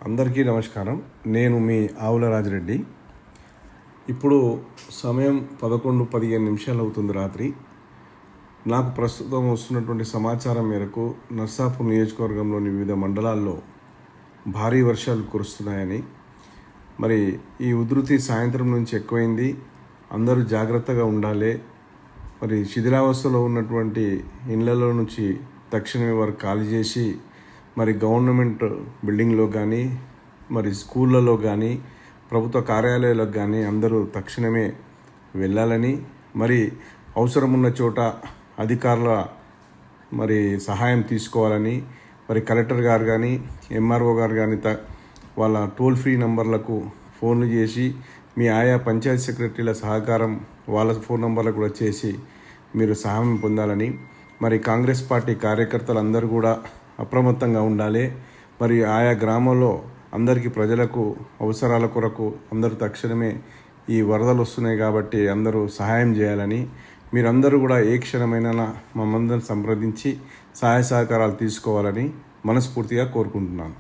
అందరికీ నమస్కారం. నేను మీ ఆవుల రాజిరెడ్డి. ఇప్పుడు సమయం 11:15 అవుతుంది రాత్రి. నాకు ప్రస్తుతం వస్తున్నటువంటి సమాచారం మేరకు నర్సాపూర్ నియోజకవర్గంలోని వివిధ మండలాల్లో భారీ వర్షాలు కురుస్తున్నాయని, మరి ఈ ఉధృతి సాయంత్రం నుంచి ఎక్కువైంది. అందరూ జాగ్రత్తగా ఉండాలి. మరి శిథిలావస్థలో ఉన్నటువంటి ఇళ్లలో నుంచి తక్షణమే వారు ఖాళీ చేసి మరి గవర్నమెంట్ బిల్డింగ్లో కానీ, మరి స్కూళ్ళలో కానీ, ప్రభుత్వ కార్యాలయాలకు కానీ అందరూ తక్షణమే వెళ్ళాలని, మరి అవసరం ఉన్న చోట అధికారుల మరి సహాయం తీసుకోవాలని, మరి కలెక్టర్ గారు కానీ, ఎంఆర్ఓ గారు కానీ వాళ్ళ టోల్ ఫ్రీ నంబర్లకు ఫోన్లు చేసి మీ ఆయా పంచాయతీ సెక్రటరీల సహకారం వాళ్ళ ఫోన్ నంబర్లకు కూడా చేసి మీరు సహాయం పొందాలని, మరి కాంగ్రెస్ పార్టీ కార్యకర్తలు అందరూ కూడా అప్రమత్తంగా ఉండాలి. మరి ఆయా గ్రామాల్లో అందరికీ ప్రజలకు అవసరాల కొరకు అందరూ తక్షణమే ఈ వరదలు వస్తున్నాయి కాబట్టి అందరూ సహాయం చేయాలని, మీరందరూ కూడా ఏ క్షణమైనా మమ్మల్ని సంప్రదించి సహాయ సహకారాలు తీసుకోవాలని మనస్ఫూర్తిగా కోరుకుంటున్నాను.